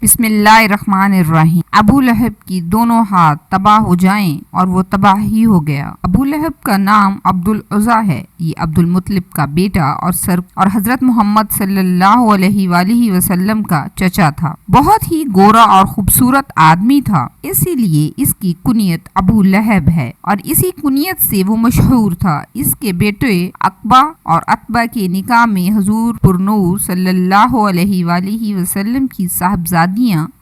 بسم اللہ الرحمن الرحیم۔ ابو لہب کی دونوں ہاتھ تباہ ہو جائیں، اور وہ تباہ ہی ہو گیا۔ ابو لہب کا نام عبد العزیٰ ہے۔ یہ عبد المطلب کا بیٹا اور حضرت محمد صلی اللہ علیہ وآلہ وسلم کا چچا تھا۔ بہت ہی گورا اور خوبصورت آدمی تھا، اسی لیے اس کی کنیت ابو لہب ہے، اور اسی کنیت سے وہ مشہور تھا۔ اس کے بیٹے عقبہ اور عتبہ کے نکاح میں حضور پرنور صلی اللہ علیہ وآلہ وسلم کی صاحبزادیاں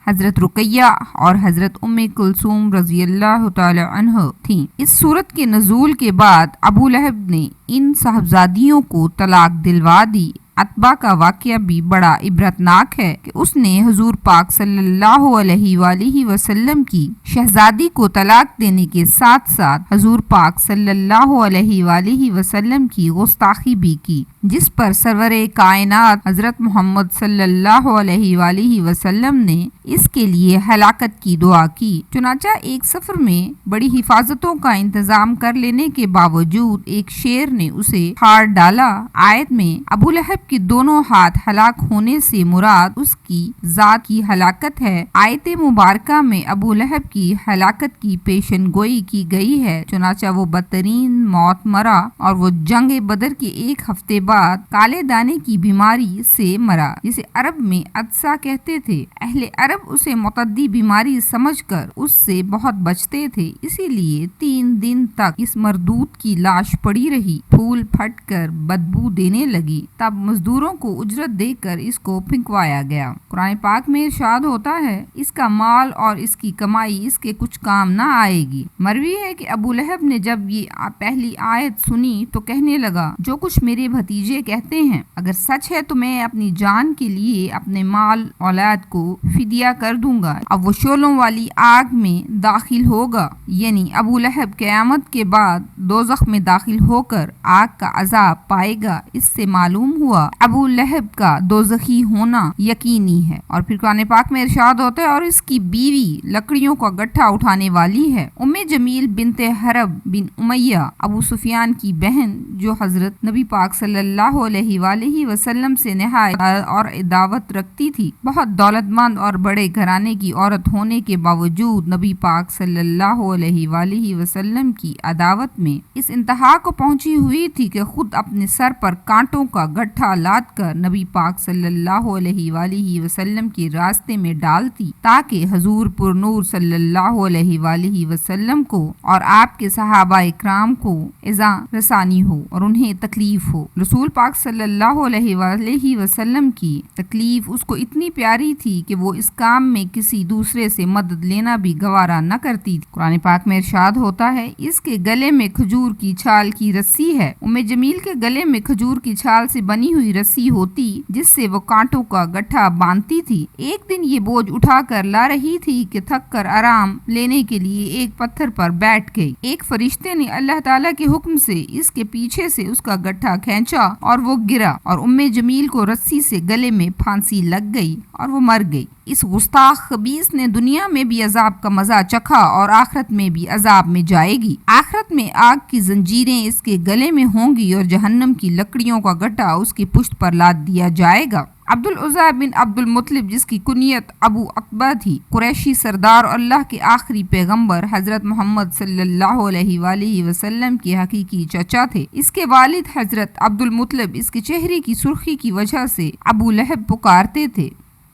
حضرت رقیہ اور حضرت ام کلثوم رضی اللہ تعالی عنہ تھیں۔ اس سورت کے نزول کے بعد ابو لہب نے ان صاحبزادیوں کو طلاق دلوا دی۔ عتبہ کا واقعہ بھی بڑا عبرتناک ہے کہ اس نے حضور پاک صلی اللہ علیہ وآلہ وسلم کی شہزادی کو طلاق دینے کے ساتھ ساتھ حضور پاک صلی اللہ علیہ وآلہ وسلم کی گستاخی بھی کی، جس پر سرور کائنات حضرت محمد صلی اللہ علیہ وآلہ وسلم نے اس کے لیے ہلاکت کی دعا کی۔ چنانچہ ایک سفر میں بڑی حفاظتوں کا انتظام کر لینے کے باوجود ایک شیر نے اسے ہار ڈالا۔ آیت میں ابو لہب کے دونوں ہاتھ ہلاک ہونے سے مراد اس کی ذات کی ہلاکت ہے۔ آیت مبارکہ میں ابو لہب کی ہلاکت کی پیشن گوئی کی گئی ہے، چنانچہ وہ بدترین موت مرا، اور وہ جنگ بدر کے ایک ہفتے بعد کالے دانے کی بیماری سے مرا، جسے عرب میں عدسہ کہتے تھے۔ اہل عرب اسے متعدی بیماری سمجھ کر اس سے بہت بچتے تھے، اسی لیے 3 دن تک اس مردود کی لاش پڑی رہی، پھول پھٹ کر بدبو دینے لگی۔ تب مزدوروں کو اجرت دے کر اس کو پھینکوایا گیا۔ قرآن پاک میں ارشاد ہوتا ہے، اس کا مال اور اس کی کمائی اس کے کچھ کام نہ آئے گی۔ مروی ہے کہ ابو لہب نے جب یہ پہلی آیت سنی تو کہنے لگا، جو کچھ میرے بھتیجے کہتے ہیں اگر سچ ہے تو میں اپنی جان کے لیے اپنے مال اولاد کو فدیہ کر دوں گا۔ اب وہ شعلوں والی آگ میں داخل ہوگا، یعنی ابو لہب قیامت کے بعد دوزخ میں داخل ہو کر آگ کا عذاب پائے گا۔ اس سے معلوم ہوا ابو لہب کا دوزخی ہونا یقینی ہے۔ اور پھر قرآن پاک میں ارشاد ہوتا ہے، اور اس کی بیوی لکڑیوں کا گٹھا اٹھانے والی ہے۔ ام جمیل بنت حرب بن امیہ ابو سفیان کی بہن، جو حضرت نبی پاک صلی اللہ علیہ وآلہ وسلم سے نہایت اور عداوت رکھتی تھی، بہت دولت مند اور بڑے گھرانے کی عورت ہونے کے باوجود نبی پاک صلی اللہ علیہ وآلہ وسلم کی عداوت میں اس انتہا کو پہنچی ہوئی تھی کہ خود اپنے سر پر کانٹوں کا گٹھا لاد کر نبی پاک صلی اللہ علیہ وآلہ وسلم کے راستے میں ڈالتی، تاکہ حضور پر نور صلی اللہ علیہ وآلہ وسلم کو اور آپ کے صحابہ اکرام کو ایذا رسانی ہو اور انہیں تکلیف ہو۔ رسول پاک صلی اللہ علیہ وآلہ وسلم کی تکلیف اس کو اتنی پیاری تھی کہ وہ اس کام میں کسی دوسرے سے مدد لینا بھی گوارا نہ کرتی تھی۔ قرآن پاک میں ارشاد ہوتا ہے، اس کے گلے میں کھجور کی چھال کی رسی ہے۔ ام جمیل کے گلے میں کھجور کی چھال سے بنی ہوئی رسی ہوتی، جس سے وہ کانٹوں کا گٹھا باندھتی تھی۔ ایک دن یہ بوجھ اٹھا کر لا رہی تھی کہ تھک کر آرام لینے کے لیے ایک پتھر پر بیٹھ گئی۔ ایک فرشتے نے اللہ تعالیٰ کے حکم سے اس کے پیچھے سے اس کا گٹھا کھینچا اور وہ گرا، اور ام جمیل کو رسی سے گلے میں پھانسی لگ گئی اور وہ مر گئی۔ اس گستاخ خبیث نے دنیا میں بھی عذاب کا مزہ چکھا اور آخرت میں بھی عذاب میں جائے گی۔ آخرت میں آگ کی زنجیریں اس کے گلے میں ہوں گی، اور جہنم کی لکڑیوں کا گٹھا اس کی پشت پر لاد دیا جائے گا۔ عبد العزیٰ بن عبد المطلب، جس کی کنیت ابو عقبہ تھی، قریشی سردار اور اللہ کے آخری پیغمبر حضرت محمد صلی اللہ علیہ وآلہ وسلم کے حقیقی چچا تھے۔ اس کے والد حضرت عبد المطلب اس کے چہرے کی سرخی کی وجہ سے ابو لہب پکارتے تھے۔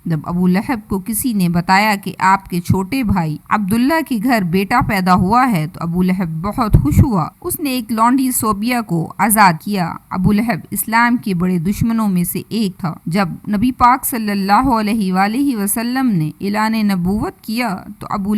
جب ابو لہب کو کسی نے بتایا کہ آپ کے چھوٹے بھائی عبداللہ کے گھر بیٹا پیدا ہوا ہے تو ابو لہب بہت خوش ہوا۔ اس نے ایک لونڈی صوبیہ کو آزاد کیا۔ ابو لہب اسلام کے بڑے دشمنوں میں سے ایک تھا۔ جب نبی پاک صلی اللہ علیہ وآلہ وسلم نے اعلان نبوت کیا تو ابو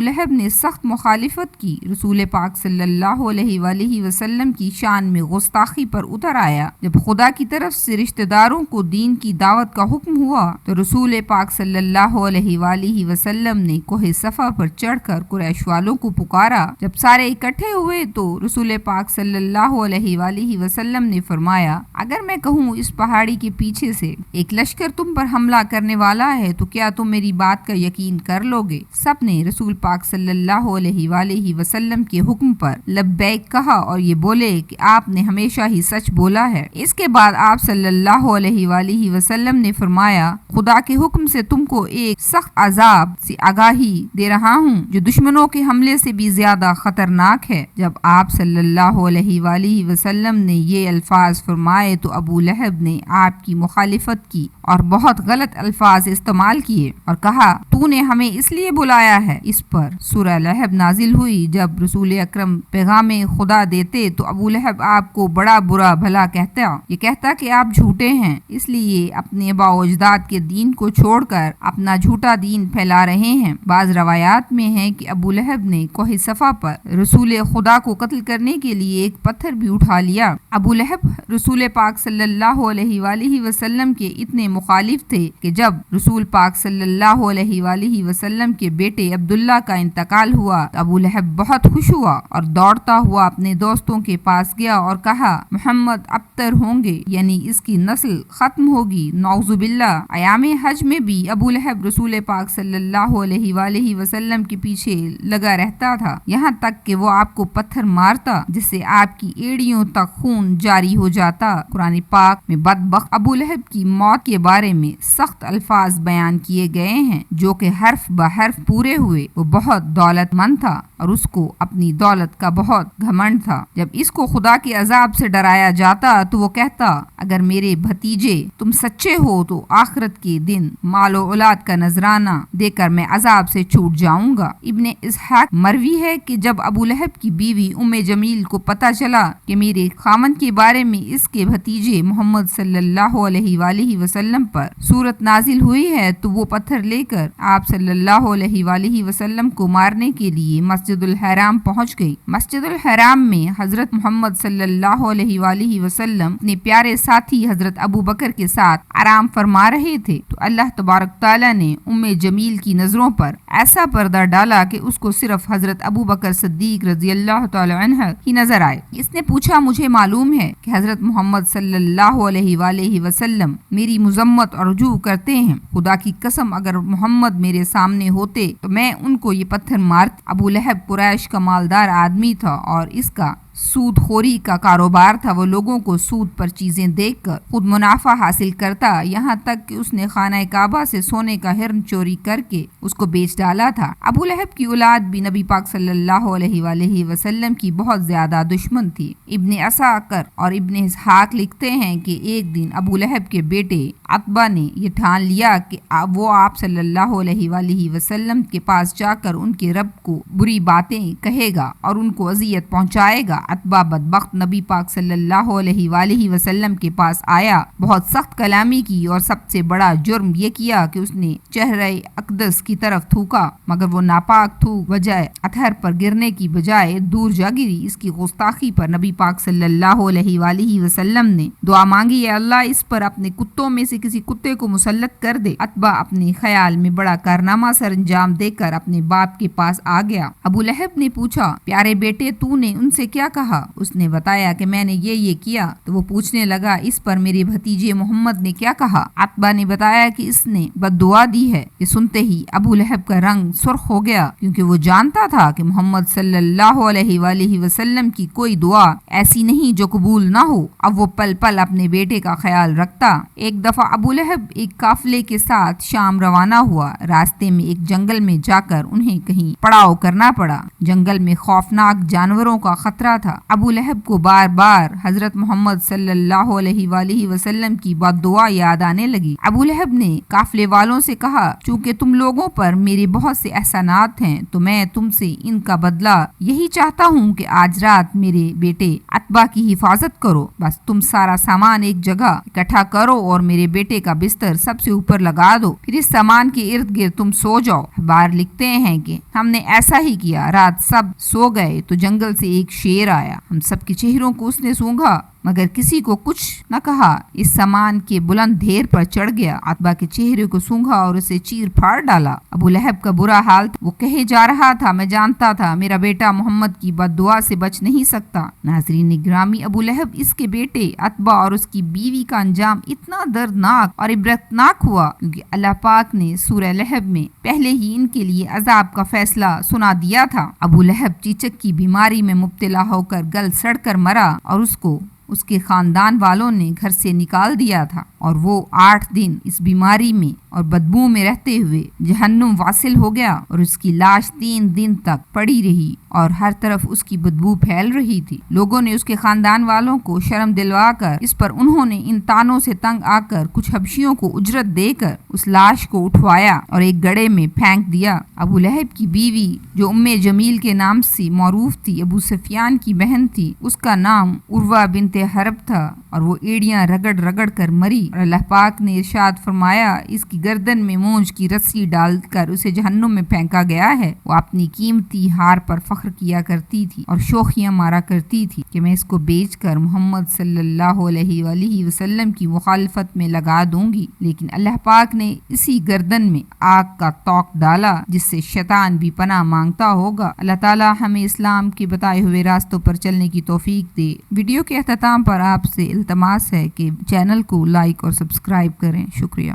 لہب نے سخت مخالفت کی۔ رسول پاک صلی اللہ علیہ وآلہ وسلم کی شان میں گستاخی پر اتر آیا۔ جب خدا کی طرف سے رشتہ داروں کو دین کی دعوت کا حکم ہوا تو رسول پاک صلی اللہ علیہ وآلہ وسلم نے کوہ صفا پر چڑھ کر قریش والوں کو پکارا۔ جب سارے اکٹھے ہوئے تو رسول پاک صلی اللہ علیہ وآلہ وسلم نے فرمایا، اگر میں کہوں اس پہاڑی کے پیچھے سے ایک لشکر تم پر حملہ کرنے والا ہے تو کیا تم میری بات کا یقین کر لو گے؟ سب نے رسول پاک صلی اللہ علیہ وآلہ وسلم کے حکم پر لبیک کہا اور یہ بولے کہ آپ نے ہمیشہ ہی سچ بولا ہے۔ اس کے بعد آپ صلی اللہ علیہ وآلہ وسلم نے فرمایا، خدا کے حکم سے تم کو ایک سخت عذاب سے آگاہی دے رہا ہوں جو دشمنوں کے حملے سے بھی زیادہ خطرناک ہے۔ جب آپ صلی اللہ علیہ وآلہ وسلم نے یہ الفاظ فرمائے تو ابو لہب نے آپ کی مخالفت کی اور بہت غلط الفاظ استعمال کیے اور کہا تو نے ہمیں اس لیے بلایا ہے۔ اس پر سورہ لہب نازل ہوئی۔ جب رسول اکرم پیغام خدا دیتے تو ابو لہب آپ کو بڑا برا بھلا کہتا، یہ کہتا کہ آپ جھوٹے ہیں، اس لیے اپنے آباء و اجداد کے دین کو چھوڑ کر اپنا جھوٹا دین پھیلا رہے ہیں۔ بعض روایات میں ہے کہ ابو لہب نے کوہ صفا پر رسول خدا کو قتل کرنے کے لیے ایک پتھر بھی اٹھا لیا۔ ابو لہب رسول پاک صلی اللہ علیہ وآلہ وسلم کے اتنے مخالف تھے کہ جب رسول پاک صلی اللہ علیہ وآلہ وسلم کے بیٹے عبداللہ کا انتقال ہوا تو ابو لہب بہت خوش ہوا اور دوڑتا ہوا اپنے دوستوں کے پاس گیا اور کہا محمد ابتر ہوں گے، یعنی اس کی نسل ختم ہوگی، نعوذ باللہ۔ ایام حج میں بھی ابو لہب رسول پاک صلی اللہ علیہ وآلہ وسلم کے پیچھے لگا رہتا تھا، یہاں تک کہ وہ آپ کو پتھر مارتا جس سے آپ کی ایڑیوں تک خون جاری ہو جاتا۔ قرآن پاک میں بدبخت ابو لہب کی موت کے بارے میں سخت الفاظ بیان کیے گئے ہیں جو کہ حرف بحرف پورے ہوئے۔ وہ بہت دولت مند تھا اور اس کو اپنی دولت کا بہت گھمنڈ تھا۔ جب اس کو خدا کے عذاب سے ڈرایا جاتا تو وہ کہتا اگر میرے بھتیجے تم سچے ہو تو آخرت کے دن مال و اولاد کا نذرانہ دے کر میں عذاب سے چھوٹ جاؤں گا۔ ابن اسحاق مروی ہے کہ جب ابو لہب کی بیوی ام جمیل کو پتہ چلا کہ میرے خاوند کے بارے میں اس کے بھتیجے محمد صلی اللہ علیہ وآلہ وسلم پر سورت نازل ہوئی ہے تو وہ پتھر لے کر آپ صلی اللہ علیہ وآلہ وسلم کو مارنے کے لیے مسجد الحرام پہنچ گئی۔ مسجد الحرام میں حضرت محمد صلی اللہ علیہ وآلہ وسلم اپنے پیارے ساتھی حضرت ابو بکر کے ساتھ آرام فرما رہے تھے تو اللہ تبارک تعالیٰ نے ام جمیل کی نظروں پر ایسا پردہ ڈالا کہ اس کو صرف حضرت ابو بکر صدیق رضی اللہ تعالی عنہ کی نظر آئے۔ اس نے پوچھا مجھے معلوم ہے کہ حضرت محمد صلی اللہ علیہ وآلہ وسلم میری مذمت اور رجوع کرتے ہیں، خدا کی قسم اگر محمد میرے سامنے ہوتے تو میں ان کو یہ پتھر مارتی۔ ابو لہب قریش کا مالدار آدمی تھا اور اس کا سود خوری کا کاروبار تھا۔ وہ لوگوں کو سود پر چیزیں دیکھ کر خود منافع حاصل کرتا، یہاں تک کہ اس نے خانہ کعبہ سے سونے کا ہرن چوری کر کے اس کو بیچ ڈالا تھا۔ ابو لہب کی اولاد بھی نبی پاک صلی اللہ علیہ وآلہ وسلم کی بہت زیادہ دشمن تھی۔ ابن اساکر اور ابن اسحاق لکھتے ہیں کہ ایک دن ابو لہب کے بیٹے عتبہ نے یہ ٹھان لیا کہ وہ آپ صلی اللہ علیہ وآلہ وسلم کے پاس جا کر ان کے رب کو بری باتیں کہے گا اور ان کو اذیت پہنچائے گا۔ عتبہ بدبخت نبی پاک صلی اللہ علیہ وآلہ وسلم کے پاس آیا، بہت سخت کلامی کی اور سب سے بڑا جرم یہ کیا کہ اس نے چہرہ اقدس کی طرف تھوکا، مگر وہ ناپاک تھوک بجائے اطہر پر گرنے کی بجائے دور جا گری۔ اس کی گستاخی پر نبی پاک صلی اللہ علیہ وآلہ وسلم نے دعا مانگی، اے اللہ اس پر اپنے کتوں میں سے کسی کتے کو مسلط کر دے۔ عتبہ اپنے خیال میں بڑا کارنامہ سر انجام دے کر اپنے باپ کے پاس آ گیا۔ ابو لہب نے پوچھا پیارے بیٹے تو نے ان سے کیا کہا؟ اس نے بتایا کہ میں نے یہ کیا۔ تو وہ پوچھنے لگا اس پر میرے بھتیجے محمد نے کیا کہا؟ عتبہ نے بتایا کہ اس نے بد دعا دی ہے۔ یہ سنتے ہی ابو لہب کا رنگ سرخ ہو گیا کیونکہ وہ جانتا تھا کہ محمد صلی اللہ علیہ وآلہ وسلم کی کوئی دعا ایسی نہیں جو قبول نہ ہو۔ اب وہ پل پل اپنے بیٹے کا خیال رکھتا۔ ایک دفعہ ابو لہب ایک قافلے کے ساتھ شام روانہ ہوا۔ راستے میں ایک جنگل میں جا کر انہیں کہیں پڑاؤ کرنا پڑا۔ جنگل میں خوفناک جانوروں کا خطرہ تھا۔ ابو لہب کو بار بار حضرت محمد صلی اللہ علیہ وآلہ وسلم کی بد دعا یاد آنے لگی۔ ابو لہب نے قافلے والوں سے کہا چونکہ تم لوگوں پر میرے بہت سے احسانات ہیں تو میں تم سے ان کا بدلہ یہی چاہتا ہوں کہ آج رات میرے بیٹے عتبہ کی حفاظت کرو۔ بس تم سارا سامان ایک جگہ اکٹھا کرو اور میرے بیٹے کا بستر سب سے اوپر لگا دو، پھر اس سامان کے ارد گرد تم سو جاؤ۔ اخبار لکھتے ہیں کہ ہم نے ایسا ہی کیا۔ رات سب سو گئے تو جنگل سے ایک شیر آیا، ہم سب کے چہروں کو اس نے سونگھا مگر کسی کو کچھ نہ کہا۔ اس سامان کے بلند ڈھیر پر چڑھ گیا، عتبہ کے چہرے کو سونگھا اور اسے چیر پھاڑ ڈالا۔ ابو لہب کا برا حال تھا۔ وہ کہے جا رہا تھا میں جانتا تھا میرا بیٹا محمد کی بد دعا سے بچ نہیں سکتا۔ ناظرین گرامی، ابو لہب اس کے بیٹے عتبہ اور اس کی بیوی کا انجام اتنا دردناک اور عبرتناک ہوا کیونکہ اللہ پاک نے سورہ لہب میں پہلے ہی ان کے لیے عذاب کا فیصلہ سنا دیا تھا۔ ابو لہب چیچک کی بیماری میں مبتلا ہو کر گل سڑ کر مرا اور اس کو اس کے خاندان والوں نے گھر سے نکال دیا تھا اور وہ 8 دن اس بیماری میں اور بدبو میں رہتے ہوئے جہنم واصل ہو گیا اور اس کی لاش 3 دن تک پڑی رہی اور ہر طرف اس کی بدبو پھیل رہی تھی۔ لوگوں نے اس کے خاندان والوں کو شرم دلوا کر اس پر انہوں نے ان تانوں سے تنگ آ کر کچھ حبشیوں کو اجرت دے کر اس لاش کو اٹھوایا اور ایک گڑھے میں پھینک دیا۔ ابو لہب کی بیوی جو ام جمیل کے نام سے معروف تھی، ابو سفیان کی بہن تھی، اس کا نام عروہ بنت حرب تھا اور وہ ایڑیاں رگڑ رگڑ کر مری اور اللہ پاک نے ارشاد فرمایا اس کی گردن میں مونج کی رسی ڈال کر اسے جہنم میں پھینکا گیا ہے۔ وہ اپنی قیمتی ہار پر فخر کیا کرتی تھی اور شوخیاں مارا کرتی تھی کہ میں اس کو بیچ کر محمد صلی اللہ علیہ وآلہ وسلم کی مخالفت میں لگا دوں گی، لیکن اللہ پاک نے اسی گردن میں آگ کا توق ڈالا جس سے شیطان بھی پناہ مانگتا ہوگا۔ اللہ تعالی ہمیں اسلام کے بتائے ہوئے راستوں پر چلنے کی توفیق دے۔ ویڈیو کے اختتام پر آپ سے التماس ہے کہ چینل کو لائک اور سبسکرائب کریں۔ شکریہ۔